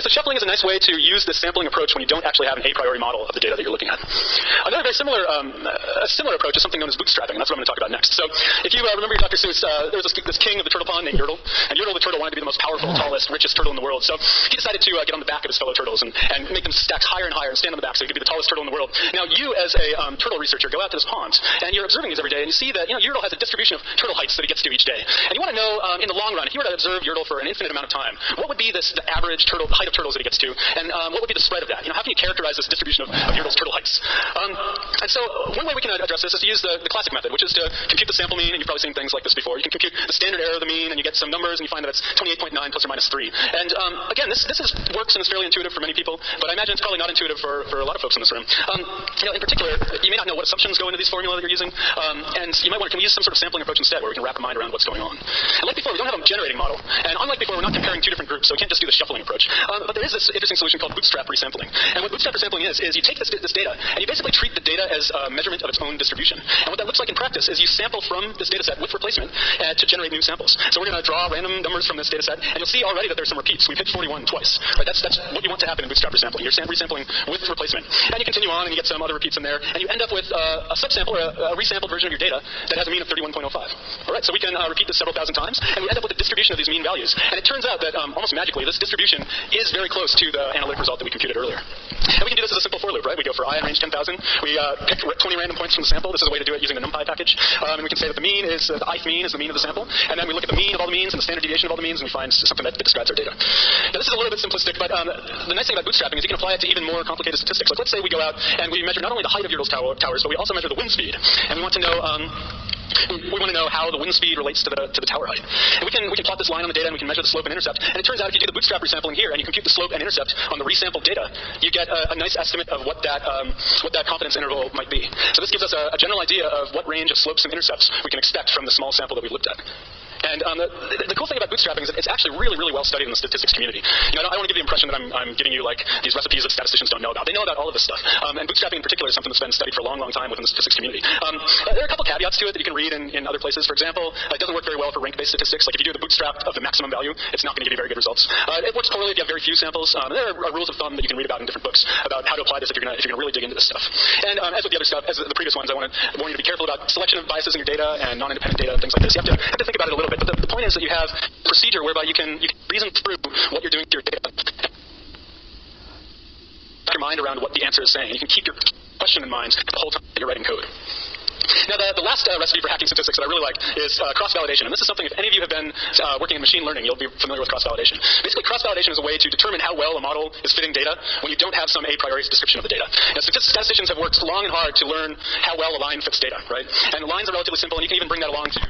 so shuffling is a nice way to use this sampling approach when you don't actually have an a priori model of the data that you're looking at. Another very similar, similar approach is something known as bootstrapping, and that's what I'm going to talk about next. So if you remember your Dr. Seuss, there was this king of the turtle pond named Yertle, and Yertle the turtle wanted to be the most powerful, tallest, richest turtle in the world. So he decided to get on the back of his fellow turtles and make them stack higher and higher and stand on the back so he could be the tallest turtle in the world. Now you, as a turtle researcher, go out to this pond, and you're observing these every day, and you see that Yertle has a distribution of turtle heights that he gets to each day. And you want to know, in the long run, if you were to observe Yertle for an infinite amount of time, what would be the average height of turtles that he gets to, and what would be the spread of that? How can you characterize this distribution of Yertle's turtle heights? And so one way we can address this is to use the classic method, which is to compute the sample mean, and you've probably seen things like this before. You can compute the standard error of the mean, and you get some numbers, and you find that it's 28.9 plus or minus 3. And again, this works and is fairly intuitive for many people, but I imagine it's probably not intuitive for a lot of folks in this room. In particular, you may not know what assumptions go into these formula that you're using, and you might want to use some sort of sampling approach instead, where we can wrap our mind around what's going on. And like before, we don't have a generating model, and unlike before, we're not comparing two different groups, so we can't just do the shuffling approach. But there is this interesting solution called bootstrap resampling. And what bootstrap resampling is you take this data, and you basically treat the data as a measurement of its own distribution. And what that looks like in practice is you sample from this data set with replacement to generate new samples. So we're going to draw random numbers from this data set, and you'll see already that there's some repeats. We've hit 41 twice. Right? That's what you want to happen in bootstrap resampling. You're resampling with replacement. And you continue on, and you get some other repeats in there, and you end up with a subsample or a resampled version of your data that has a mean of 31.05. All right, so we can repeat this several thousand times, and we end up with a distribution of these mean values. And it turns out that almost magically, this distribution is very close to the analytic result that we computed earlier. And we can do this as a simple for loop, right? We go for I in range 10,000. We pick 20 random points from the sample. This is a way to do it using the NumPy package. And we can say that the mean is, the ith mean is the mean of the sample. And then we look at the mean of all the means and the standard deviation of all the means, and we find something that describes our data. Now, this is a little bit simplistic, but the nice thing about bootstrapping is you can apply it to even more complicated statistics. Like let's say we go out and we measure not only the height of Yertle's towers, but we also measure the wind speed. And we want to know how the wind speed relates to the tower height. And we can plot this line on the data, and we can measure the slope and intercept. And it turns out if you do the bootstrap resampling here, and you compute the slope and intercept on the resampled data, you get a nice estimate of what that confidence interval might be. So this gives us a general idea of what range of slopes and intercepts we can expect from the small sample that we've looked at. And the cool thing about bootstrapping is that it's actually really, really well studied in the statistics community. I don't want to give the impression that I'm giving you like these recipes that statisticians don't know about. They know about all of this stuff. And bootstrapping in particular is something that's been studied for a long, long time within the statistics community. There are a couple caveats to it that you can read in other places. For example, it doesn't work very well for rank-based statistics. Like if you do the bootstrap of the maximum value, it's not going to give you very good results. It works poorly if you have very few samples. There are rules of thumb that you can read about in different books about how to apply this if you're going to really dig into this stuff. And as with the other stuff, as the previous ones, I want to warn you to be careful about selection of biases in your data and non-independent data and things like this. You have to think about it a little bit. But the point is that you have a procedure whereby you can reason through what you're doing to your data. Your mind around what the answer is saying. You can keep your question in mind the whole time that you're writing code. Now, the last recipe for hacking statistics that I really like is cross-validation. And this is something, if any of you have been working in machine learning, you'll be familiar with cross-validation. Basically, cross-validation is a way to determine how well a model is fitting data when you don't have some a priori description of the data. Now, statisticians have worked long and hard to learn how well a line fits data, right? And the lines are relatively simple, and you can even bring that along to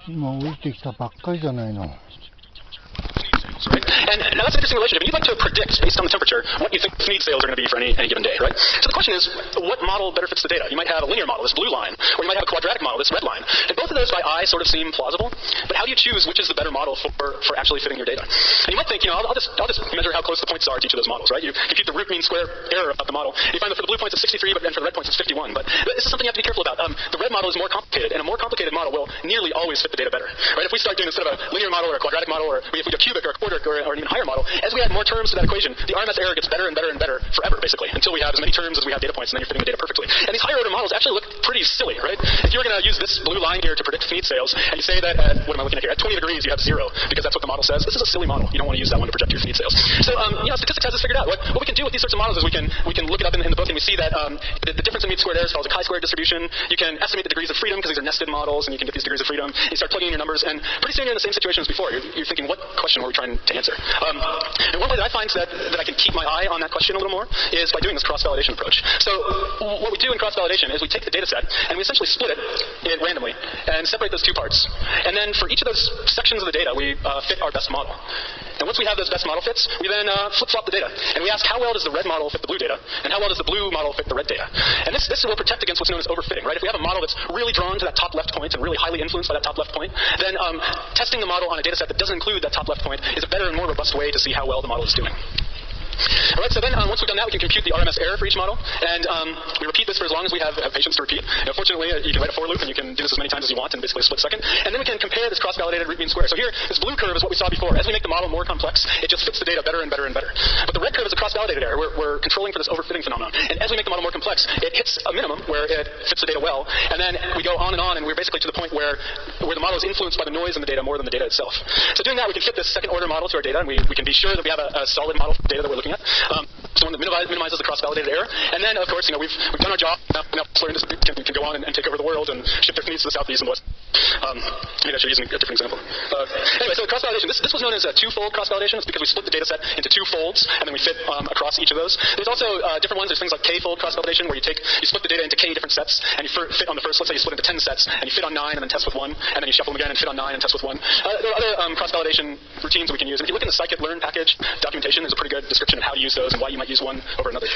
今降りてきたばっかりじゃないの。 And now that's an interesting relationship. And you'd like to predict, based on the temperature, what you think feed sales are going to be for any given day, right? So the question is, what model better fits the data? You might have a linear model, this blue line, or you might have a quadratic model, this red line. And both of those by eye sort of seem plausible, but how do you choose which is the better model for actually fitting your data? And you might think, I'll just measure how close the points are to each of those models, right? You compute the root mean square error of the model. And you find that for the blue points it's 63, but then for the red points it's 51. But this is something you have to be careful about. The red model is more complicated, and a more complicated model will nearly always fit the data better, right? If we start doing instead of a linear model or a quadratic model, or if we do a cubic or a quartic or an even higher model, as we add more terms to that equation, the RMS error gets better and better and better forever, basically, until we have as many terms as we have data points, and then you're fitting the data perfectly. And these higher order models actually look pretty silly, right? If you were going to use this blue line here to predict feed sales, and you say that at, what am I looking at here, at 20 degrees you have 0, because that's what the model says, this is a silly model. You don't want to use that one to project your feed sales. So, statistics has this figured out. What we can do with these sorts of models is we can look it up in the book, and we see that the difference in mean squared error is called a chi-squared distribution. You can estimate the degrees of freedom, because these are nested models, and you can get these degrees of freedom. You start plugging in your numbers, and pretty soon you're in the same situation as before. You're thinking, what question were we trying to answer? And one way that I find that I can keep my eye on that question a little more is by doing this cross-validation approach. So what we do in cross-validation is we take the data set and we essentially split it randomly and separate those two parts. And then for each of those sections of the data, we fit our best model. And once we have those best model fits, we then flip-flop the data. And we ask how well does the red model fit the blue data, and how well does the blue model fit the red data. And this will protect against what's known as overfitting, right? If we have a model that's really drawn to that top left point and really highly influenced by that top left point, then testing the model on a data set that doesn't include that top left point is a better and more robust way to see how well the model is doing. All right, so then once we've done that, we can compute the RMS error for each model, and we repeat this for as long as we have patience to repeat. Fortunately, you can write a for loop, and you can do this as many times as you want in basically a split second. And then we can compare this cross-validated root mean square. So here, this blue curve is what we saw before. As we make the model more complex, it just fits the data better and better and better. But the red curve is a cross-validated error. We're controlling for this overfitting phenomenon. And as we make the model more complex, it hits a minimum where it fits the data well, and then we go on, and we're basically to the point where the model is influenced by the noise in the data more than the data itself. So doing that, we can fit this second-order model to our data, and we can be sure that we have a solid model for the data that we're looking at. So one that minimizes the cross-validated error. And then, of course, we've done our job. Now can go on and take over the world and ship their needs to the southeast and west. Maybe I should use a different example. Anyway, so cross-validation. This was known as a two-fold cross-validation. It's because we split the data set into two folds, and then we fit across each of those. There's also different ones. There's things like k-fold cross-validation, where you split the data into k different sets, and you fit on the first. Let's say you split into 10 sets, and you fit on 9, and then test with 1, and then you shuffle them again and fit on 9 and test with 1. There are other cross-validation routines that we can use. If you look in the scikit-learn package documentation, there's a pretty good description of how to use those and why you might use one over another.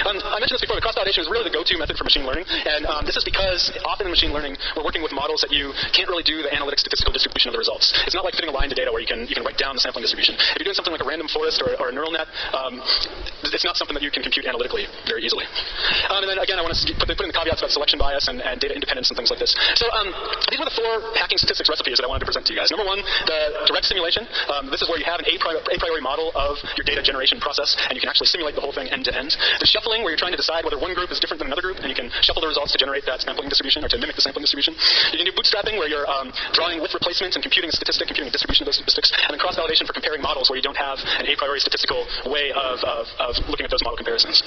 I mentioned this before. The cross-validation is really the go-to method for machine learning, and this is because often in machine learning we're working with models that you can't really do the analytic statistical distribution of the results. It's not like fitting a line to data where you can write down the sampling distribution. If you're doing something like a random forest or a neural net, it's not something that you can compute analytically very easily. And then again, I want to put in the caveats about selection bias and data independence and things like this. So these were the 4 hacking statistics recipes that I wanted to present to you guys. Number 1, the direct simulation. This is where you have an a priori model of your data generation process, and you can actually simulate the whole thing end to end. There's shuffling, where you're trying to decide whether one group is different than another group, and you can shuffle the results to generate that sampling distribution or to mimic the sampling distribution. You can do bootstrapping, where you're drawing with replacements and computing a statistic, computing a distribution of those statistics, and then cross-validation for comparing models where you don't have an a priori statistical way of looking at those model comparisons.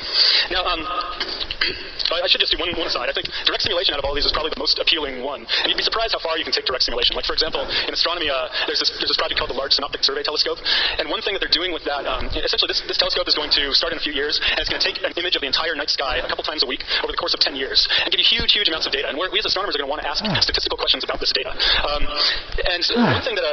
Now, I should just do one aside. I think direct simulation out of all these is probably the most appealing one, and you'd be surprised how far you can take direct simulation. Like, for example, in astronomy, there's this project called the Large Synoptic Survey Telescope, and one thing that they're doing with that, essentially this telescope is going to start in a few years, and it's going to take an image of the entire night sky a couple times a week over the course of 10 years, and give you huge amounts of data. And we as astronomers are going to want to ask statistical questions about this data. And one thing that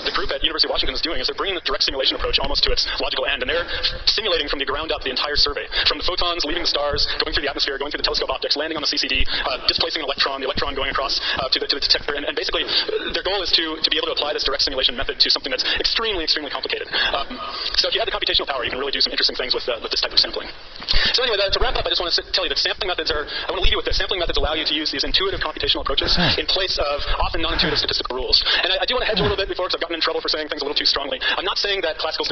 the group at University of Washington is doing is they're bringing the direct simulation approach almost to its logical end, and they're simulating from the ground up the entire survey, from the photons leaving the stars, going through the atmosphere, going through the telescope optics, landing on the CCD, displacing an electron, the electron going across to the detector, and basically their goal is to be able to apply this direct simulation method to something that's extremely complicated. So if you have the computational power, you can really do some interesting things with this type of sampling. So anyway, to wrap up, I just want to tell you that sampling methods I want to leave you with this. Sampling methods allow you to use these intuitive computational approaches in place of often non-intuitive statistical rules. And I do want to hedge a little bit before, because I've gotten in trouble for saying things a little too strongly. I'm not saying that classical